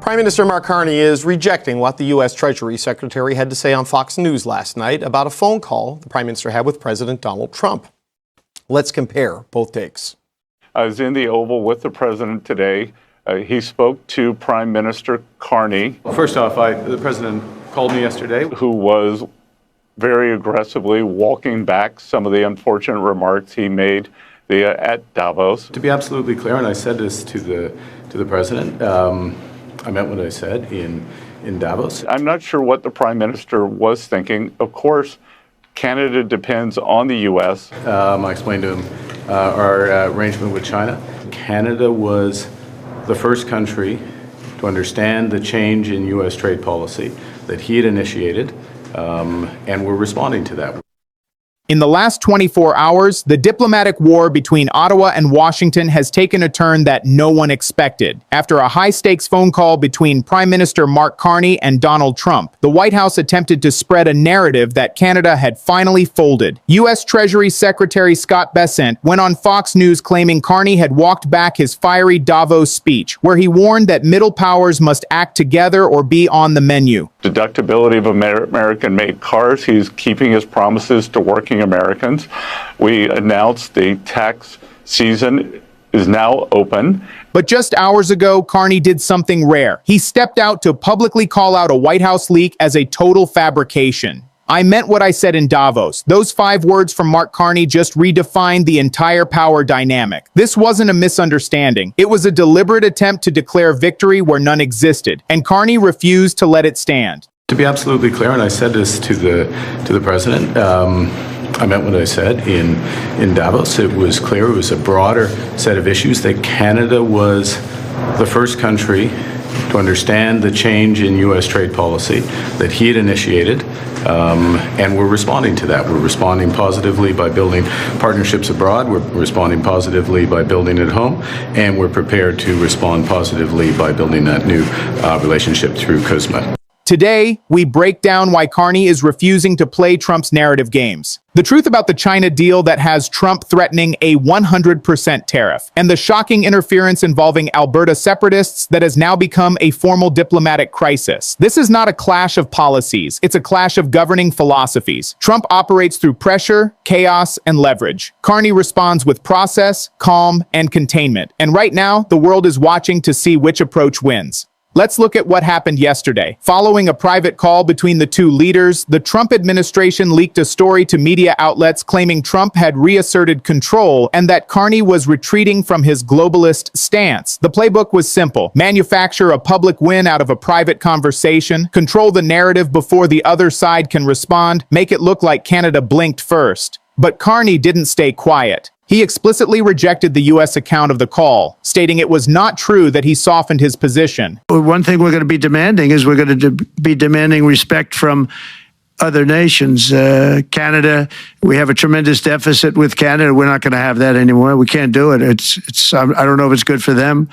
Prime Minister Mark Carney is rejecting what the U.S. Treasury Secretary had to say on Fox News last night about a phone call the Prime Minister had with President Donald Trump. Let's compare both takes. I was in the Oval with the President today. He spoke to Prime Minister Carney. First off, the President called me yesterday. Who was very aggressively walking back some of the unfortunate remarks he made at Davos. To be absolutely clear, and I said this to the President, I meant what I said in Davos. I'm not sure what the Prime Minister was thinking. Of course, Canada depends on the U.S. I explained to him our arrangement with China. Canada was the first country to understand the change in U.S. trade policy that he had initiated, and we're responding to that. In the last 24 hours, the diplomatic war between Ottawa and Washington has taken a turn that no one expected. After a high-stakes phone call between Prime Minister Mark Carney and Donald Trump, the White House attempted to spread a narrative that Canada had finally folded. U.S. Treasury Secretary Scott Bessent went on Fox News claiming Carney had walked back his fiery Davos speech, where he warned that middle powers must act together or be on the menu. Deductibility of American-made cars. He's keeping his promises to working Americans. We announced the tax season is now open. But just hours ago, Carney did something rare. He stepped out to publicly call out a White House leak as a total fabrication. I meant what I said in Davos. Those 5 words from Mark Carney just redefined the entire power dynamic. This wasn't a misunderstanding. It was a deliberate attempt to declare victory where none existed, and Carney refused to let it stand. To be absolutely clear, and I said this to the President, I meant what I said in Davos. It was clear, it was a broader set of issues, that Canada was the first country to understand the change in U.S. trade policy that he had initiated, and we're responding to that. We're responding positively by building partnerships abroad, we're responding positively by building at home, and we're prepared to respond positively by building that new relationship through CUSMA. Today, we break down why Carney is refusing to play Trump's narrative games, the truth about the China deal that has Trump threatening a 100% tariff, and the shocking interference involving Alberta separatists that has now become a formal diplomatic crisis. This is not a clash of policies, it's a clash of governing philosophies. Trump operates through pressure, chaos, and leverage. Carney responds with process, calm, and containment. And right now, the world is watching to see which approach wins. Let's look at what happened yesterday. Following a private call between the two leaders, the Trump administration leaked a story to media outlets claiming Trump had reasserted control and that Carney was retreating from his globalist stance. The playbook was simple: manufacture a public win out of a private conversation, control the narrative before the other side can respond, make it look like Canada blinked first. But Carney didn't stay quiet. He explicitly rejected the U.S. account of the call, stating it was not true that he softened his position. One thing we're going to be demanding is we're going to be demanding respect from other nations. Canada, we have a tremendous deficit with Canada. We're not going to have that anymore. We can't do it. I don't know if it's good for them.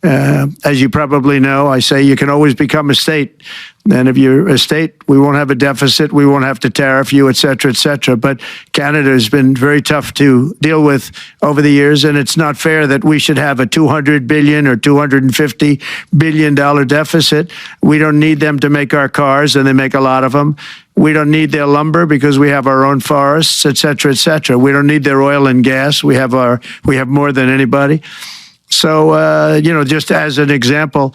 As you probably know, I say you can always become a state. And if you're a state, we won't have a deficit, we won't have to tariff you, et cetera, et cetera. But Canada has been very tough to deal with over the years, and it's not fair that we should have a $200 billion or $250 billion deficit. We don't need them to make our cars, and they make a lot of them. We don't need their lumber because we have our own forests, et cetera, et cetera. We don't need their oil and gas. We have more than anybody. So, just as an example,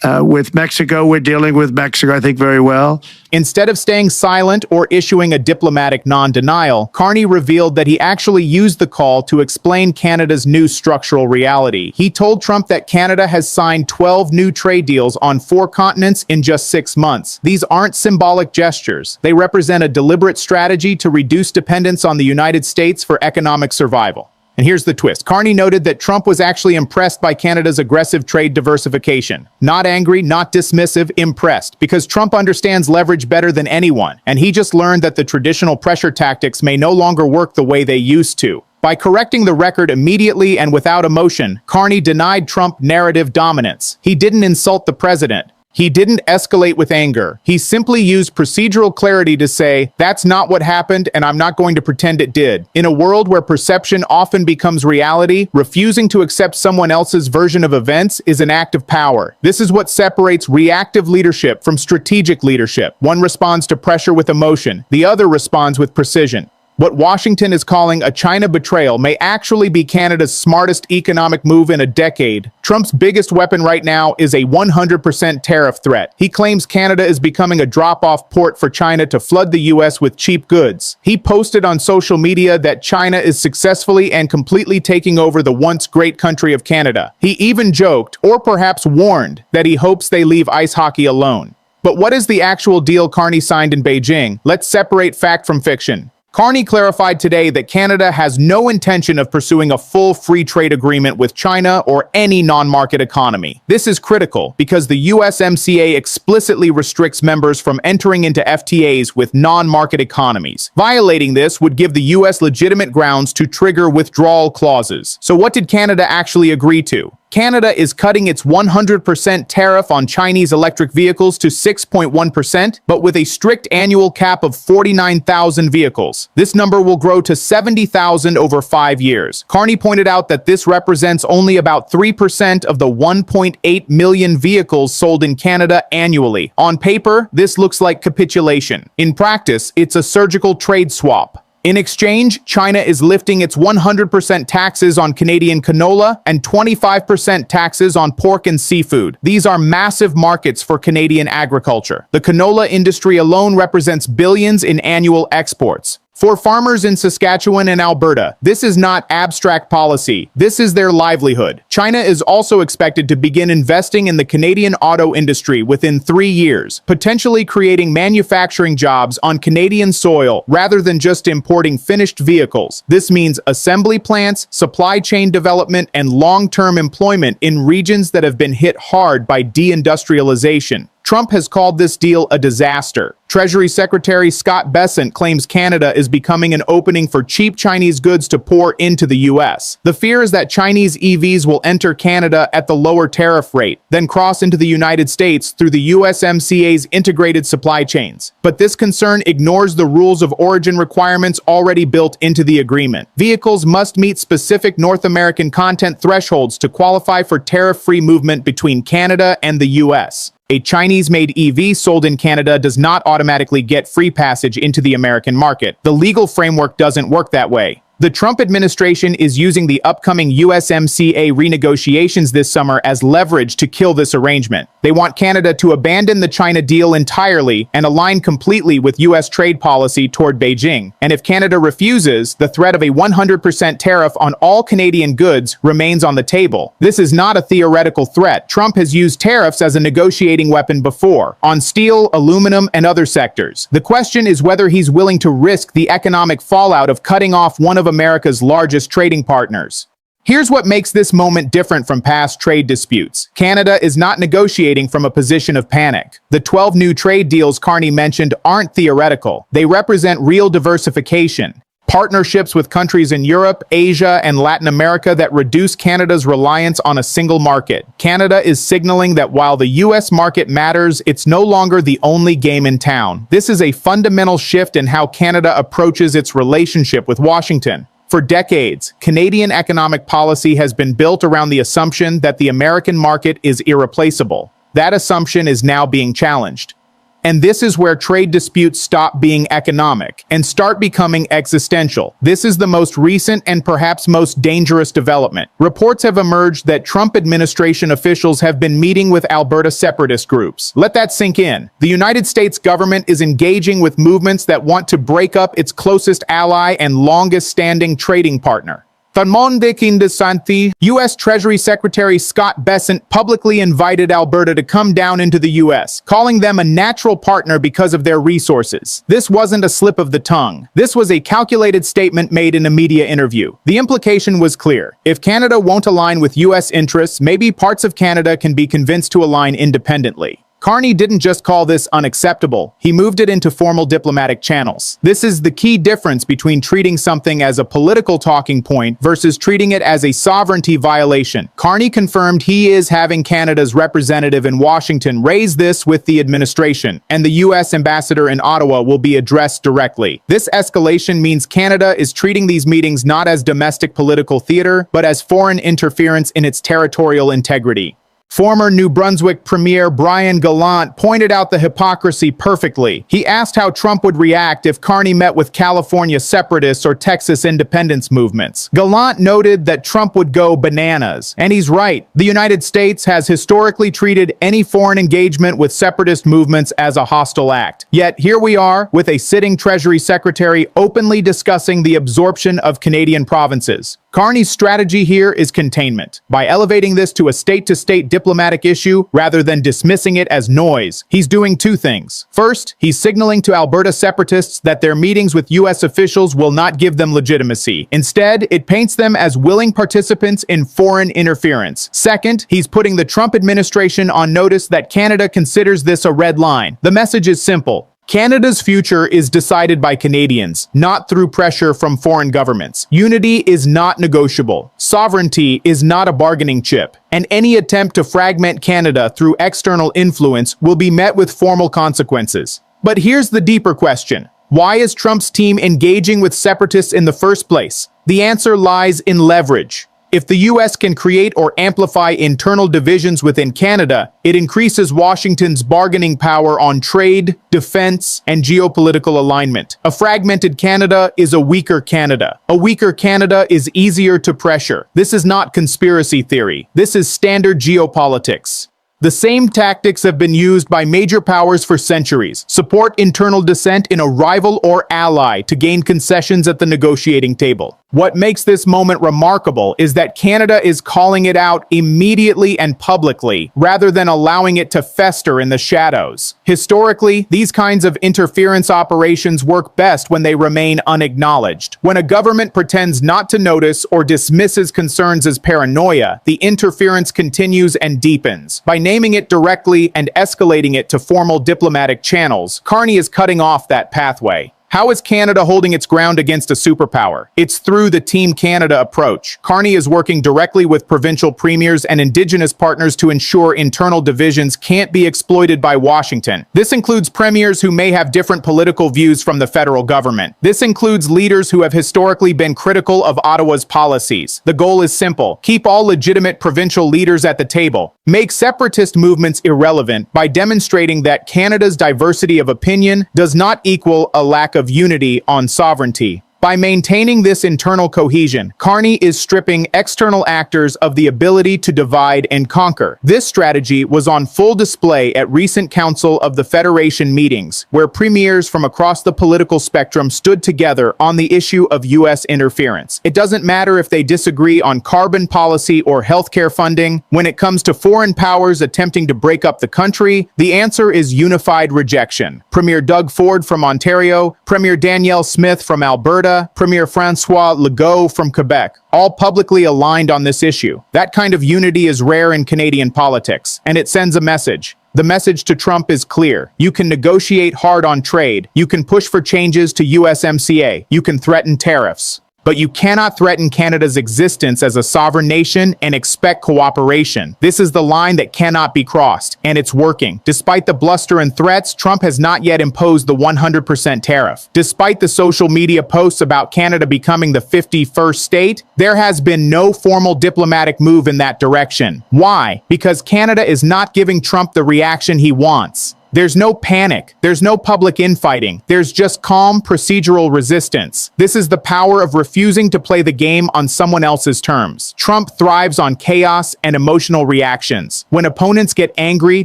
with Mexico, we're dealing with Mexico, I think, very well. Instead of staying silent or issuing a diplomatic non-denial, Carney revealed that he actually used the call to explain Canada's new structural reality. He told Trump that Canada has signed 12 new trade deals on 4 continents in just 6 months. These aren't symbolic gestures. They represent a deliberate strategy to reduce dependence on the United States for economic survival. And here's the twist. Carney noted that Trump was actually impressed by Canada's aggressive trade diversification. Not angry, not dismissive, impressed, because Trump understands leverage better than anyone, and he just learned that the traditional pressure tactics may no longer work the way they used to. By correcting the record immediately and without emotion, Carney denied Trump narrative dominance. He didn't insult the president. He didn't escalate with anger. He simply used procedural clarity to say, that's not what happened and I'm not going to pretend it did. In a world where perception often becomes reality, refusing to accept someone else's version of events is an act of power. This is what separates reactive leadership from strategic leadership. One responds to pressure with emotion, the other responds with precision. What Washington is calling a China betrayal may actually be Canada's smartest economic move in a decade. Trump's biggest weapon right now is a 100% tariff threat. He claims Canada is becoming a drop-off port for China to flood the US with cheap goods. He posted on social media that China is successfully and completely taking over the once great country of Canada. He even joked, or perhaps warned, that he hopes they leave ice hockey alone. But what is the actual deal Carney signed in Beijing? Let's separate fact from fiction. Carney clarified today that Canada has no intention of pursuing a full free trade agreement with China or any non-market economy. This is critical because the USMCA explicitly restricts members from entering into FTAs with non-market economies. Violating this would give the US legitimate grounds to trigger withdrawal clauses. So what did Canada actually agree to? Canada is cutting its 100% tariff on Chinese electric vehicles to 6.1%, but with a strict annual cap of 49,000 vehicles. This number will grow to 70,000 over 5 years. Carney pointed out that this represents only about 3% of the 1.8 million vehicles sold in Canada annually. On paper, this looks like capitulation. In practice, it's a surgical trade swap. In exchange, China is lifting its 100% taxes on Canadian canola and 25% taxes on pork and seafood. These are massive markets for Canadian agriculture. The canola industry alone represents billions in annual exports. For farmers in Saskatchewan and Alberta, this is not abstract policy. This is their livelihood. China is also expected to begin investing in the Canadian auto industry within 3 years, potentially creating manufacturing jobs on Canadian soil rather than just importing finished vehicles. This means assembly plants, supply chain development, and long-term employment in regions that have been hit hard by deindustrialization. Trump has called this deal a disaster. Treasury Secretary Scott Bessent claims Canada is becoming an opening for cheap Chinese goods to pour into the US. The fear is that Chinese EVs will enter Canada at the lower tariff rate, then cross into the United States through the USMCA's integrated supply chains. But this concern ignores the rules of origin requirements already built into the agreement. Vehicles must meet specific North American content thresholds to qualify for tariff-free movement between Canada and the US. A Chinese-made EV sold in Canada does not automatically get free passage into the American market. The legal framework doesn't work that way. The Trump administration is using the upcoming USMCA renegotiations this summer as leverage to kill this arrangement. They want Canada to abandon the China deal entirely and align completely with US trade policy toward Beijing. And if Canada refuses, the threat of a 100% tariff on all Canadian goods remains on the table. This is not a theoretical threat. Trump has used tariffs as a negotiating weapon before, on steel, aluminum, and other sectors. The question is whether he's willing to risk the economic fallout of cutting off one of America's largest trading partners. Here's what makes this moment different from past trade disputes. Canada is not negotiating from a position of panic. The 12 new trade deals Carney mentioned aren't theoretical. They represent real diversification. Partnerships with countries in Europe, Asia, and Latin America that reduce Canada's reliance on a single market. Canada is signaling that while the US market matters, it's no longer the only game in town. This is a fundamental shift in how Canada approaches its relationship with Washington. For decades, Canadian economic policy has been built around the assumption that the American market is irreplaceable. That assumption is now being challenged. And this is where trade disputes stop being economic and start becoming existential. This is the most recent and perhaps most dangerous development. Reports have emerged that Trump administration officials have been meeting with Alberta separatist groups. Let that sink in. The United States government is engaging with movements that want to break up its closest ally and longest-standing trading partner. U.S. Treasury Secretary Scott Bessent publicly invited Alberta to come down into the U.S., calling them a natural partner because of their resources. This wasn't a slip of the tongue. This was a calculated statement made in a media interview. The implication was clear. If Canada won't align with U.S. interests, maybe parts of Canada can be convinced to align independently. Carney didn't just call this unacceptable, he moved it into formal diplomatic channels. This is the key difference between treating something as a political talking point versus treating it as a sovereignty violation. Carney confirmed he is having Canada's representative in Washington raise this with the administration, and the U.S. ambassador in Ottawa will be addressed directly. This escalation means Canada is treating these meetings not as domestic political theater, but as foreign interference in its territorial integrity. Former New Brunswick Premier Brian Gallant pointed out the hypocrisy perfectly. He asked how Trump would react if Carney met with California separatists or Texas independence movements. Gallant noted that Trump would go bananas. And he's right. The United States has historically treated any foreign engagement with separatist movements as a hostile act. Yet here we are, with a sitting Treasury Secretary openly discussing the absorption of Canadian provinces. Carney's strategy here is containment. By elevating this to a state-to-state diplomatic issue rather than dismissing it as noise, he's doing two things. First, he's signaling to Alberta separatists that their meetings with U.S. officials will not give them legitimacy. Instead, it paints them as willing participants in foreign interference. Second, he's putting the Trump administration on notice that Canada considers this a red line. The message is simple. Canada's future is decided by Canadians, not through pressure from foreign governments. Unity is not negotiable. Sovereignty is not a bargaining chip. And any attempt to fragment Canada through external influence will be met with formal consequences. But here's the deeper question. Why is Trump's team engaging with separatists in the first place? The answer lies in leverage. If the U.S. can create or amplify internal divisions within Canada, it increases Washington's bargaining power on trade, defense, and geopolitical alignment. A fragmented Canada is a weaker Canada. A weaker Canada is easier to pressure. This is not conspiracy theory. This is standard geopolitics. The same tactics have been used by major powers for centuries. Support internal dissent in a rival or ally to gain concessions at the negotiating table. What makes this moment remarkable is that Canada is calling it out immediately and publicly, rather than allowing it to fester in the shadows. Historically, these kinds of interference operations work best when they remain unacknowledged. When a government pretends not to notice or dismisses concerns as paranoia, the interference continues and deepens. By naming it directly and escalating it to formal diplomatic channels, Carney is cutting off that pathway. How is Canada holding its ground against a superpower? It's through the Team Canada approach. Carney is working directly with provincial premiers and Indigenous partners to ensure internal divisions can't be exploited by Washington. This includes premiers who may have different political views from the federal government. This includes leaders who have historically been critical of Ottawa's policies. The goal is simple. Keep all legitimate provincial leaders at the table. Make separatist movements irrelevant by demonstrating that Canada's diversity of opinion does not equal a lack of unity on sovereignty. By maintaining this internal cohesion, Carney is stripping external actors of the ability to divide and conquer. This strategy was on full display at recent Council of the Federation meetings, where premiers from across the political spectrum stood together on the issue of U.S. interference. It doesn't matter if they disagree on carbon policy or healthcare funding. When it comes to foreign powers attempting to break up the country, the answer is unified rejection. Premier Doug Ford from Ontario, Premier Danielle Smith from Alberta, Premier François Legault from Quebec, all publicly aligned on this issue. That kind of unity is rare in Canadian politics, and it sends a message. The message to Trump is clear. You can negotiate hard on trade. You can push for changes to USMCA. You can threaten tariffs. But you cannot threaten Canada's existence as a sovereign nation and expect cooperation. This is the line that cannot be crossed, and it's working. Despite the bluster and threats, Trump has not yet imposed the 100% tariff. Despite the social media posts about Canada becoming the 51st state, there has been no formal diplomatic move in that direction. Why? Because Canada is not giving Trump the reaction he wants. There's no panic. There's no public infighting. There's just calm, procedural resistance. This is the power of refusing to play the game on someone else's terms. Trump thrives on chaos and emotional reactions. When opponents get angry,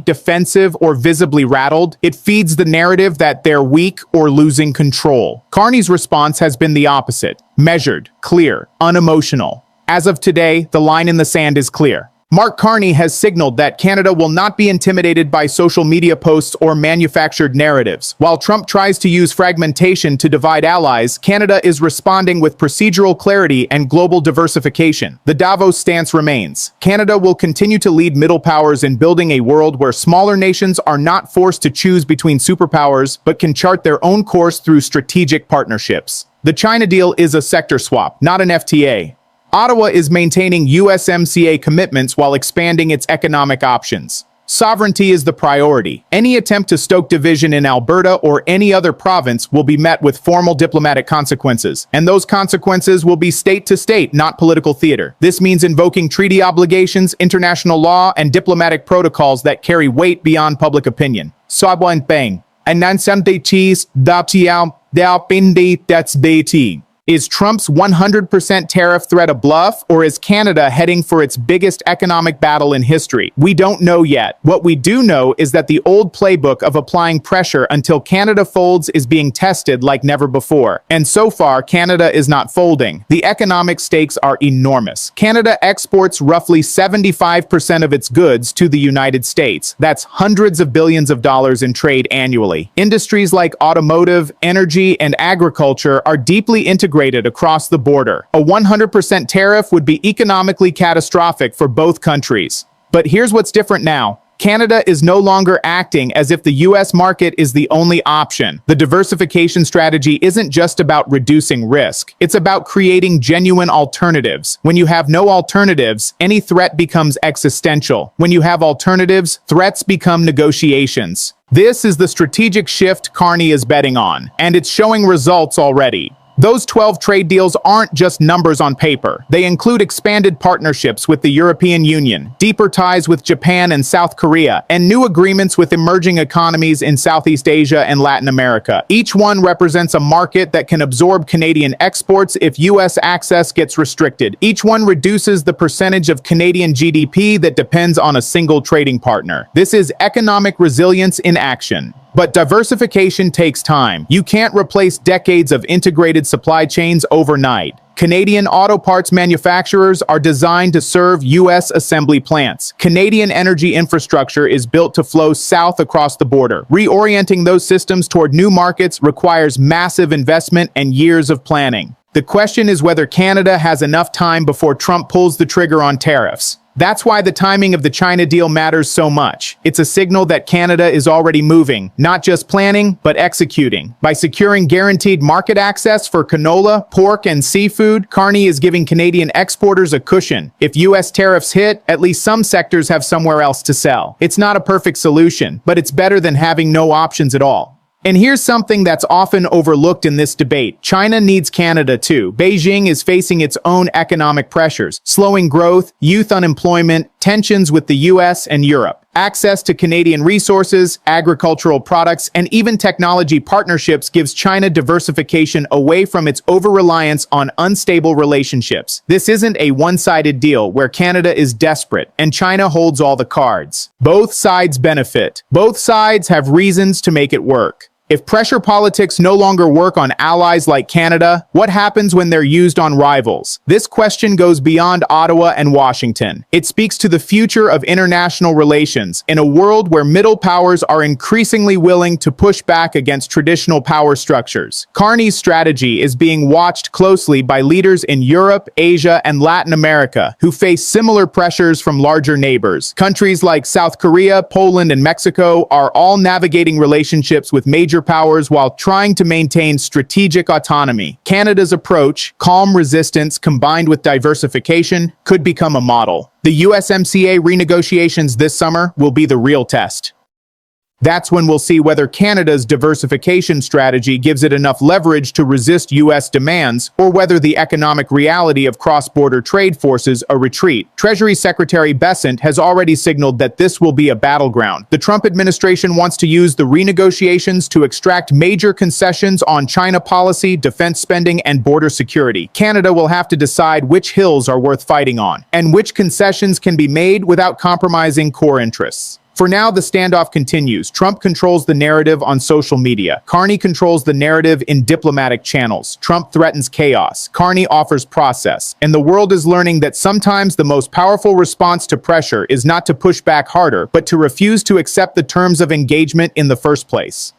defensive, or visibly rattled, it feeds the narrative that they're weak or losing control. Carney's response has been the opposite. Measured, clear, unemotional. As of today, the line in the sand is clear. Mark Carney has signaled that Canada will not be intimidated by social media posts or manufactured narratives. While Trump tries to use fragmentation to divide allies, Canada is responding with procedural clarity and global diversification. The Davos stance remains. Canada will continue to lead middle powers in building a world where smaller nations are not forced to choose between superpowers, but can chart their own course through strategic partnerships. The China deal is a sector swap, not an FTA. Ottawa is maintaining USMCA commitments while expanding its economic options. Sovereignty is the priority. Any attempt to stoke division in Alberta or any other province will be met with formal diplomatic consequences, and those consequences will be state to state, not political theater. This means invoking treaty obligations, international law, and diplomatic protocols that carry weight beyond public opinion. Sabwan Bang. Is Trump's 100% tariff threat a bluff, or is Canada heading for its biggest economic battle in history? We don't know yet. What we do know is that the old playbook of applying pressure until Canada folds is being tested like never before. And so far, Canada is not folding. The economic stakes are enormous. Canada exports roughly 75% of its goods to the United States. That's hundreds of billions of dollars in trade annually. Industries like automotive, energy, and agriculture are deeply integrated across the border. A 100% tariff would be economically catastrophic for both countries. But here's what's different now. Canada is no longer acting as if the US market is the only option. The diversification strategy isn't just about reducing risk. It's about creating genuine alternatives. When you have no alternatives, any threat becomes existential. When you have alternatives, threats become negotiations. This is the strategic shift Carney is betting on, and it's showing results already. Those 12 trade deals aren't just numbers on paper. They include expanded partnerships with the European Union, deeper ties with Japan and South Korea, and new agreements with emerging economies in Southeast Asia and Latin America. Each one represents a market that can absorb Canadian exports if US access gets restricted. Each one reduces the percentage of Canadian GDP that depends on a single trading partner. This is economic resilience in action. But diversification takes time. You can't replace decades of integrated supply chains overnight. Canadian auto parts manufacturers are designed to serve U.S. assembly plants. Canadian energy infrastructure is built to flow south across the border. Reorienting those systems toward new markets requires massive investment and years of planning. The question is whether Canada has enough time before Trump pulls the trigger on tariffs. That's why the timing of the China deal matters so much. It's a signal that Canada is already moving, not just planning, but executing. By securing guaranteed market access for canola, pork, and seafood, Carney is giving Canadian exporters a cushion. If US tariffs hit, at least some sectors have somewhere else to sell. It's not a perfect solution, but it's better than having no options at all. And here's something that's often overlooked in this debate. China needs Canada too. Beijing is facing its own economic pressures, slowing growth, youth unemployment, tensions with the US and Europe. Access to Canadian resources, agricultural products, and even technology partnerships gives China diversification away from its over-reliance on unstable relationships. This isn't a one-sided deal where Canada is desperate and China holds all the cards. Both sides benefit. Both sides have reasons to make it work. If pressure politics no longer work on allies like Canada, what happens when they're used on rivals? This question goes beyond Ottawa and Washington. It speaks to the future of international relations in a world where middle powers are increasingly willing to push back against traditional power structures. Carney's strategy is being watched closely by leaders in Europe, Asia, and Latin America who face similar pressures from larger neighbors. Countries like South Korea, Poland, and Mexico are all navigating relationships with major powers while trying to maintain strategic autonomy. Canada's approach, calm resistance combined with diversification, could become a model. The USMCA renegotiations this summer will be the real test. That's when we'll see whether Canada's diversification strategy gives it enough leverage to resist U.S. demands, or whether the economic reality of cross-border trade forces a retreat. Treasury Secretary Bessent has already signaled that this will be a battleground. The Trump administration wants to use the renegotiations to extract major concessions on China policy, defense spending, and border security. Canada will have to decide which hills are worth fighting on, and which concessions can be made without compromising core interests. For now, the standoff continues. Trump controls the narrative on social media. Carney controls the narrative in diplomatic channels. Trump threatens chaos. Carney offers process. And the world is learning that sometimes the most powerful response to pressure is not to push back harder, but to refuse to accept the terms of engagement in the first place.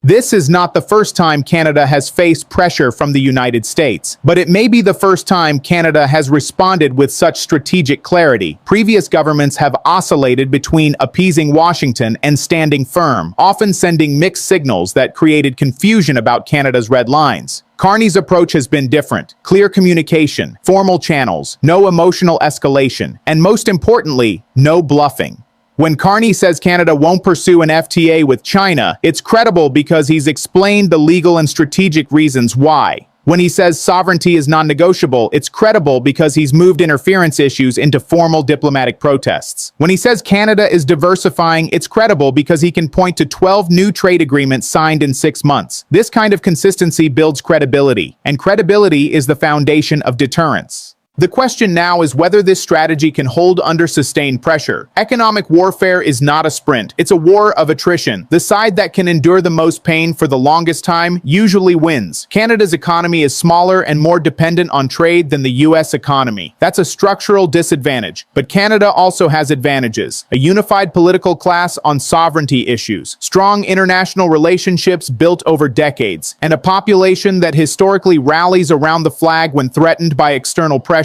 This is not the first time Canada has faced pressure from the United States, but it may be the first time Canada has responded with such strategic clarity. Previous governments have oscillated between appeasing Washington and standing firm, often sending mixed signals that created confusion about Canada's red lines. Carney's approach has been different. Clear communication, formal channels, no emotional escalation, and most importantly, no bluffing. When Carney says Canada won't pursue an FTA with China, it's credible because he's explained the legal and strategic reasons why. When he says sovereignty is non-negotiable, it's credible because he's moved interference issues into formal diplomatic protests. When he says Canada is diversifying, it's credible because he can point to 12 new trade agreements signed in 6 months. This kind of consistency builds credibility, and credibility is the foundation of deterrence. The question now is whether this strategy can hold under sustained pressure. Economic warfare is not a sprint. It's a war of attrition. The side that can endure the most pain for the longest time usually wins. Canada's economy is smaller and more dependent on trade than the US economy. That's a structural disadvantage. But Canada also has advantages. A unified political class on sovereignty issues, strong international relationships built over decades, and a population that historically rallies around the flag when threatened by external pressure.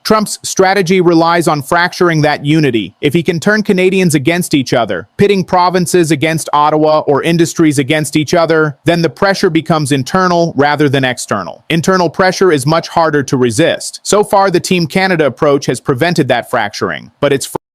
Trump's strategy relies on fracturing that unity. If he can turn Canadians against each other, pitting provinces against Ottawa or industries against each other, then the pressure becomes internal rather than external. Internal pressure is much harder to resist. So far, the Team Canada approach has prevented that fracturing, but it's